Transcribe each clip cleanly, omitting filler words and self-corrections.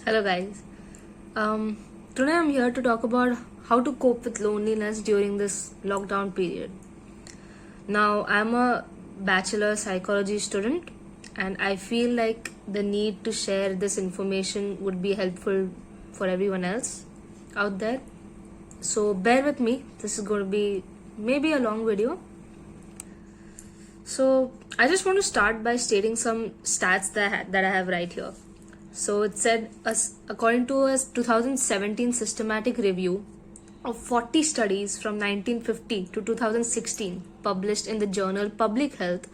Hello, guys. Um, Today I'm here to talk about how to cope with loneliness during this lockdown period. Now, I'm a bachelor psychology student, and I feel like the need to share this information would be helpful for everyone else out there. So, bear with me, this is going to be maybe a long video. So, I just want to start by stating some stats that I have right here. So it said, according to a 2017 systematic review of 40 studies from 1950 to 2016 published in the journal Public Health,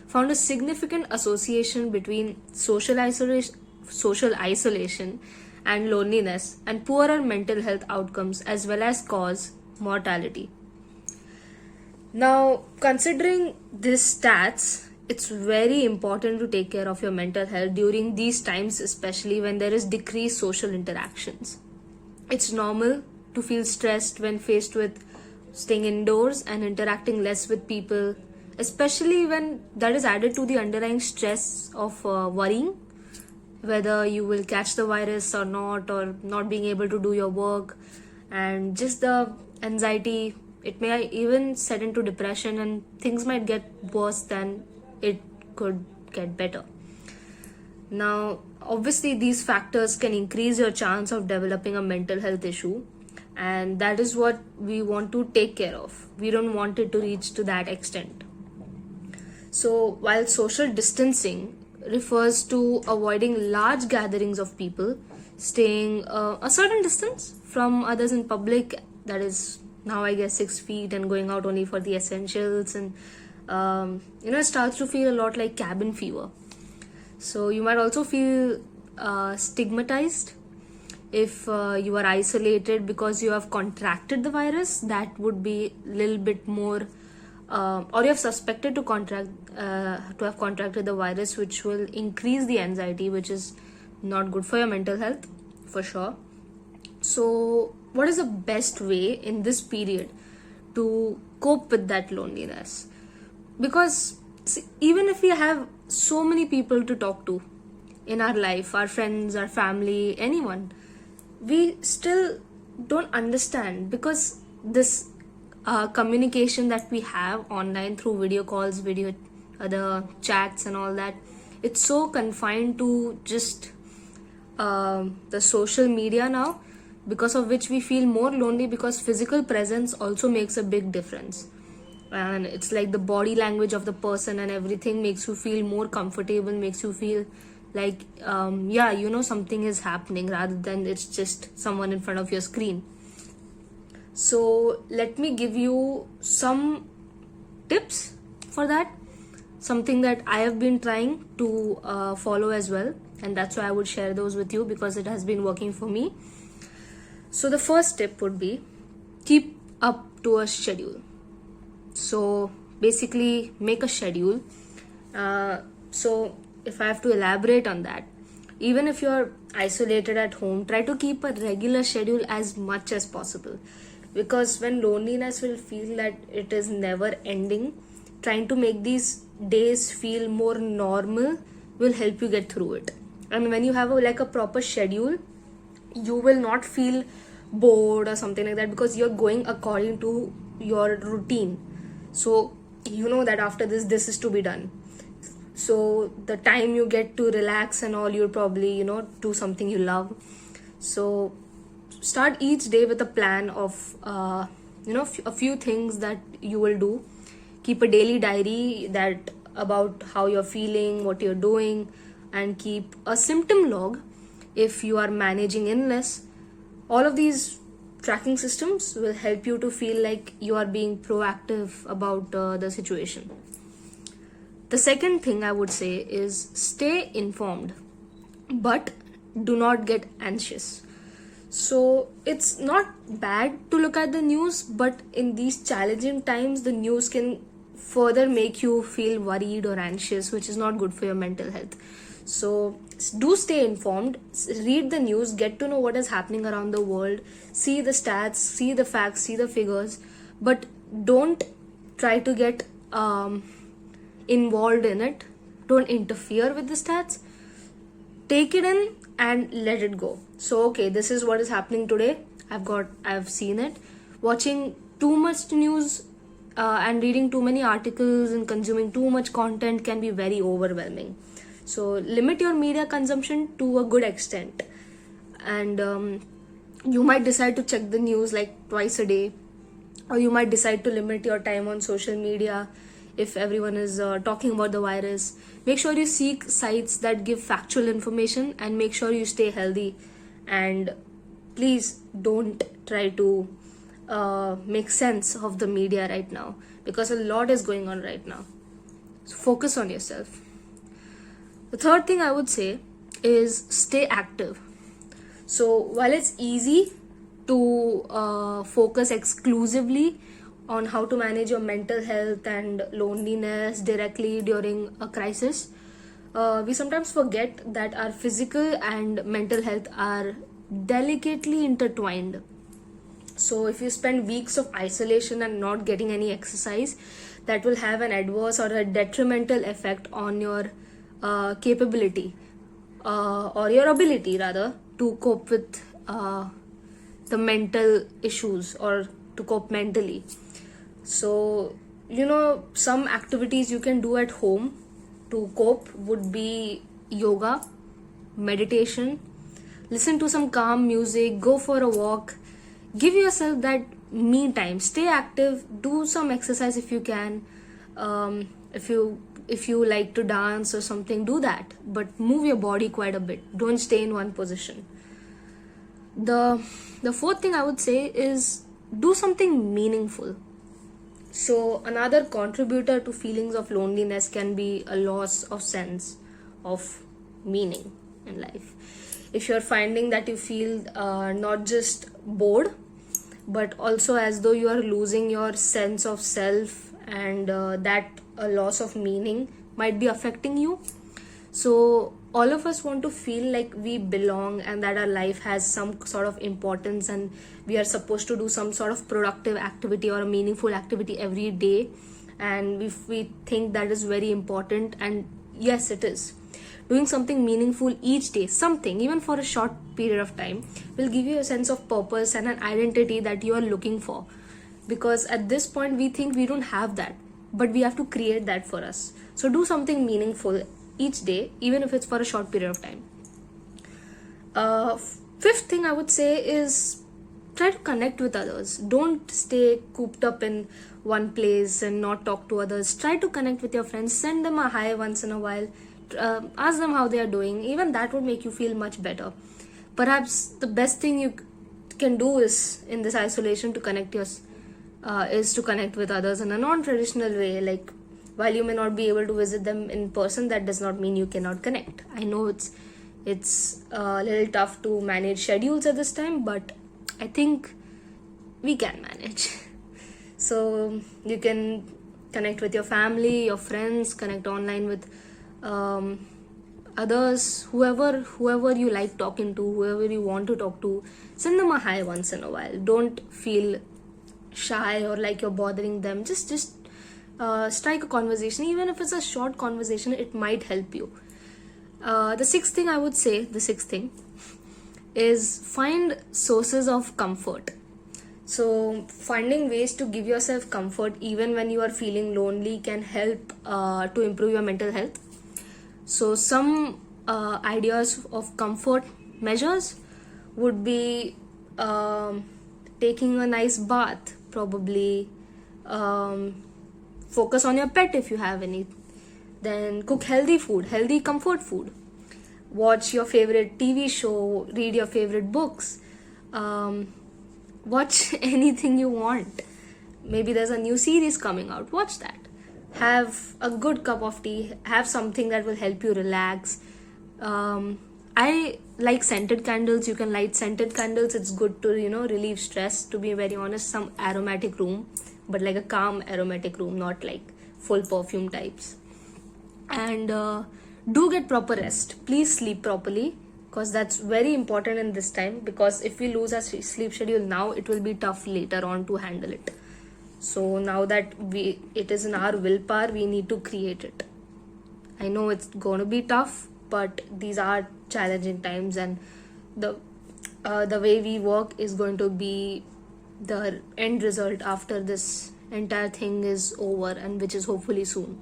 found a significant association between social isolation and loneliness and poorer mental health outcomes as well as cause mortality. Now, considering these stats, it's very important to take care of your mental health during these times, especially when there is decreased social interactions. It's normal to feel stressed when faced with staying indoors and interacting less with people, especially when that is added to the underlying stress of worrying whether you will catch the virus or not being able to do your work, and just the anxiety. It may even set into depression, and things might get worse than it could get better. Now, obviously, these factors can increase your chance of developing a mental health issue, and that is what we want to take care of. We don't want it to reach to that extent. So, while social distancing refers to avoiding large gatherings of people, staying a certain distance from others in public, that is now I guess 6 feet, and going out only for the essentials, and it starts to feel a lot like cabin fever. So you might also feel stigmatized if you are isolated because you have contracted the virus. That would be a little bit more, or you have suspected to have contracted the virus, which will increase the anxiety, which is not good for your mental health for sure. So, what is the best way in this period to cope with that loneliness? Because see, even if we have so many people to talk to in our life, our friends, our family, anyone, we still don't understand, because this communication that we have online through video calls, video other chats and all that, it's so confined to just the social media now, because of which we feel more lonely, because physical presence also makes a big difference, and it's like the body language of the person and everything makes you feel more comfortable, makes you feel like something is happening rather than it's just someone in front of your screen. So let me give you some tips for that, something that I have been trying to follow as well, and that's why I would share those with you, because it has been working for me. So the first tip would be keep up to a schedule. So basically make a schedule. So if I have to elaborate on that, even if you're isolated at home, try to keep a regular schedule as much as possible, because when loneliness will feel that it is never ending, trying to make these days feel more normal will help you get through it. And when you have a proper schedule, you will not feel bored or something like that, because you're going according to your routine. So you know that after this is to be done. So the time you get to relax and all, you'll probably do something you love. So start each day with a plan of a few things that you will do. Keep a daily diary that about how you're feeling, what you're doing, and keep a symptom log if you are managing illness. All of these tracking systems will help you to feel like you are being proactive about the situation. The second thing I would say is stay informed, but do not get anxious. So it's not bad to look at the news, but in these challenging times, the news can further make you feel worried or anxious, which is not good for your mental health. So do stay informed, read the news, get to know what is happening around the world, see the stats, see the facts, see the figures, but don't try to get involved in it. Don't interfere with the stats. take it in and let it go. So okay, this is what is happening today. I've seen it. Watching too much news and reading too many articles and consuming too much content can be very overwhelming. So limit your media consumption to a good extent. And you might decide to check the news like twice a day, or you might decide to limit your time on social media if everyone is talking about the virus. Make sure you seek sites that give factual information, and make sure you stay healthy. And please don't try to make sense of the media right now, because a lot is going on right now. So focus on yourself. The third thing I would say is stay active. So while it's easy to focus exclusively on how to manage your mental health and loneliness directly during a crisis, we sometimes forget that our physical and mental health are delicately intertwined. So if you spend weeks of isolation and not getting any exercise, that will have an adverse or a detrimental effect on your capability or your ability rather to cope with the mental issues, or to cope mentally. So some activities you can do at home to cope would be yoga, meditation, listen to some calm music, go for a walk, give yourself that me time, stay active, do some exercise if you can. If you like to dance or something, do that, but move your body quite a bit. Don't stay in one position. The fourth thing I would say is do something meaningful. So another contributor to feelings of loneliness can be a loss of sense of meaning in life. If you're finding that you feel not just bored, but also as though you are losing your sense of self, and that a loss of meaning might be affecting you. So all of us want to feel like we belong and that our life has some sort of importance, and we are supposed to do some sort of productive activity or a meaningful activity every day. And if we think that is very important, and yes, it is, doing something meaningful each day, something even for a short period of time, will give you a sense of purpose and an identity that you are looking for. Because at this point we think we don't have that, but we have to create that for us. So do something meaningful each day, even if it's for a short period of time. Fifth thing I would say is try to connect with others. Don't stay cooped up in one place and not talk to others. Try to connect with your friends, send them a hi once in a while, ask them how they are doing. Even that would make you feel much better. Perhaps the best thing you can do is in this isolation to connect is to connect with others in a non-traditional way. Like, while you may not be able to visit them in person, that does not mean you cannot connect. I know it's a little tough to manage schedules at this time, but I think we can manage. So you can connect with your family, your friends, connect online with others, whoever you like talking to, whoever you want to talk to. Send them a hi once in a while. Don't feel shy or like you're bothering them. Just strike a conversation. Even if it's a short conversation, it might help you. The sixth thing is find sources of comfort. So finding ways to give yourself comfort even when you are feeling lonely can help to improve your mental health. So some ideas of comfort measures would be taking a nice bath, probably focus on your pet if you have any, then cook healthy food, healthy comfort food, watch your favorite TV show, read your favorite books, watch anything you want. Maybe there's a new series coming out, watch that. Have a good cup of tea, have something that will help you relax. I like scented candles. You can light scented candles. It's good to relieve stress, to be very honest. Some aromatic room, but like a calm aromatic room, not like full perfume types. And do get proper rest. Please sleep properly, because that's very important in this time. Because if we lose our sleep schedule now, it will be tough later on to handle it. So now that it is in our willpower, we need to create it. I know it's going to be tough, but these are challenging times, and the way we work is going to be the end result after this entire thing is over, and which is hopefully soon.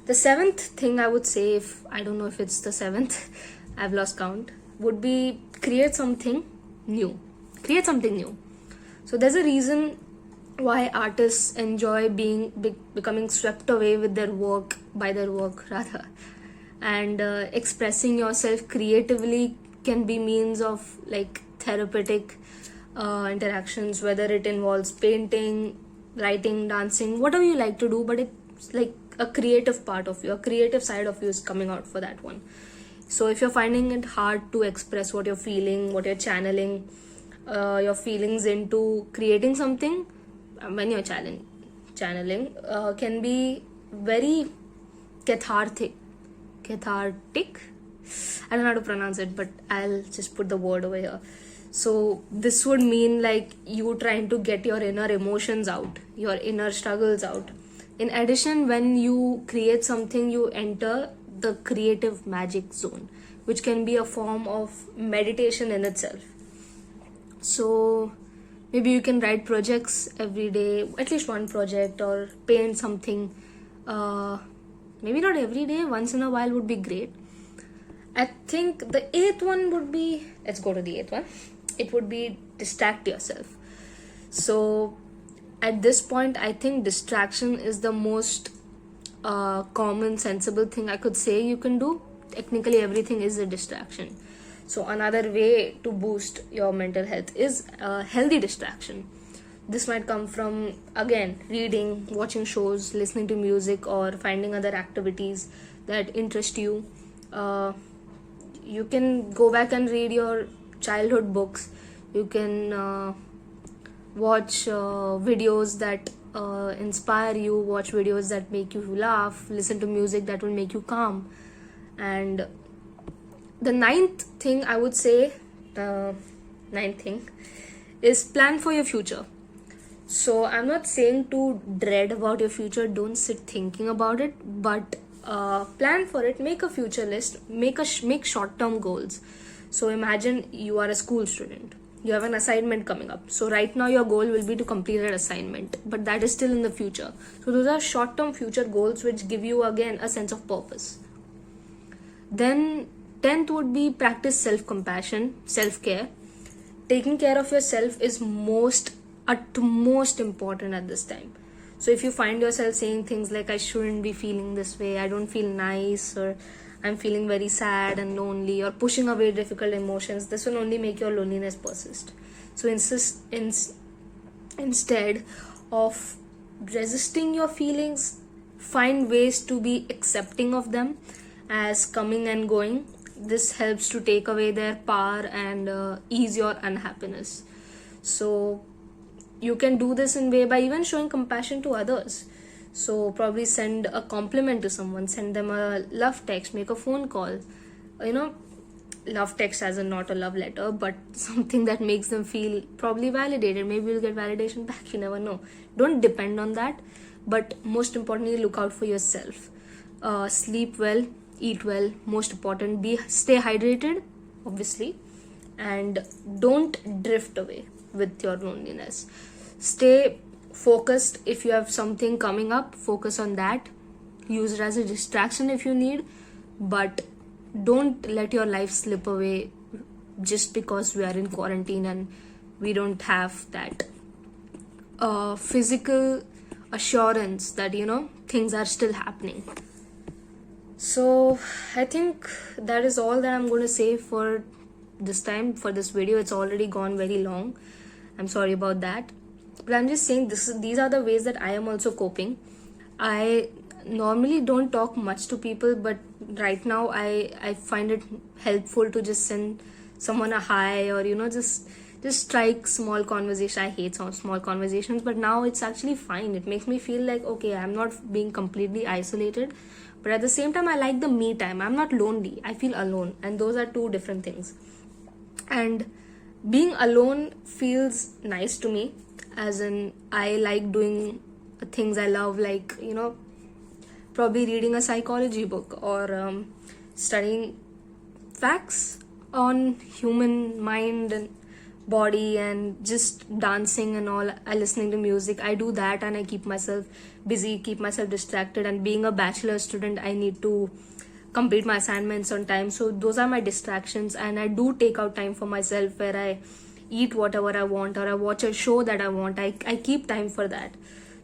The seventh thing I would say, if I don't know if it's the seventh, I've lost count, would be create something new. Create something new. So there's a reason why artists enjoy becoming swept away with their work, by their work rather, and expressing yourself creatively can be means of like therapeutic interactions, whether it involves painting, writing, dancing, whatever you like to do, but it's like a creative part of you, a creative side of you is coming out for that one. So if you're finding it hard to express what you're feeling, what you're channeling your feelings into creating something, when you're channeling can be very cathartic. I don't know how to pronounce it, but I'll just put the word over here. So this would mean like you trying to get your inner emotions out, your inner struggles out. In addition, when you create something, you enter the creative magic zone, which can be a form of meditation in itself. So maybe you can write projects every day, at least one project, or paint something. Maybe not every day, once in a while would be great. I think the eighth one would be, let's go to the eighth one. It would be distract yourself. So at this point, I think distraction is the most common, sensible thing I could say you can do. Technically, everything is a distraction. So another way to boost your mental health is a healthy distraction. This might come from, again, reading, watching shows, listening to music, or finding other activities that interest you. You can go back and read your childhood books. You can watch videos that inspire you, watch videos that make you laugh, listen to music that will make you calm. And the ninth thing I would say, is plan for your future. So I'm not saying to dread about your future, don't sit thinking about it, but plan for it. Make a future list, make short-term goals. So imagine you are a school student, you have an assignment coming up. So right now your goal will be to complete that assignment, but that is still in the future. So those are short-term future goals which give you again a sense of purpose. Then 10th would be practice self-compassion, self-care. Taking care of yourself is utmost important at this time. So if you find yourself saying things like, I shouldn't be feeling this way, I don't feel nice, or I'm feeling very sad and lonely, or pushing away difficult emotions, this will only make your loneliness persist. So instead of resisting your feelings, find ways to be accepting of them as coming and going. This helps to take away their power and ease your unhappiness. So you can do this in way by even showing compassion to others. So probably send a compliment to someone, send them a love text, make a phone call. Love text as not a love letter, but something that makes them feel probably validated. Maybe you'll get validation back, you never know. Don't depend on that, but most importantly, look out for yourself. Sleep well, eat well, most important. Stay hydrated, obviously, and don't drift away with your loneliness. Stay focused. If you have something coming up, focus on that. Use it as a distraction if you need, but don't let your life slip away just because we are in quarantine and we don't have that physical assurance that things are still happening. So I think that is all that I'm going to say for this time, for this video. It's already gone very long. I'm sorry about that, but I'm just saying these are the ways that I am also coping. I normally don't talk much to people, but right now I find it helpful to just send someone a hi, or just strike small conversation. I hate some small conversations, but now it's actually fine. It makes me feel like, okay, I'm not being completely isolated, but at the same time I like the me time. I'm not lonely, I feel alone, and those are two different things. And being alone feels nice to me, as in I like doing things I love, like probably reading a psychology book, or studying impacts on human mind and body, and just dancing and all, listening to music. I do that and I keep myself busy, keep myself distracted. And being a bachelor student, I need to complete my assignments on time, so those are my distractions. And I do take out time for myself, where I eat whatever I want, or I watch a show that I want. I keep time for that.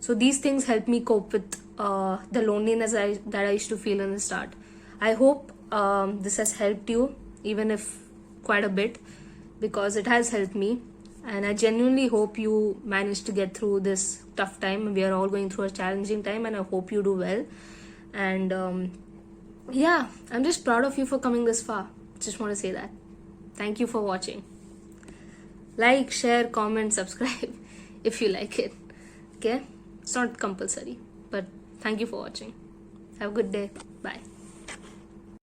So these things help me cope with the loneliness that I used to feel in the start. I hope this has helped you, even if quite a bit, because it has helped me. And I genuinely hope you manage to get through this tough time. We are all going through a challenging time, and I hope you do well. And yeah, I'm just proud of you for coming this far. Just want to say that. Thank you for watching. Like, share, comment, subscribe if you like it. Okay? It's not compulsory, but thank you for watching. Have a good day. Bye.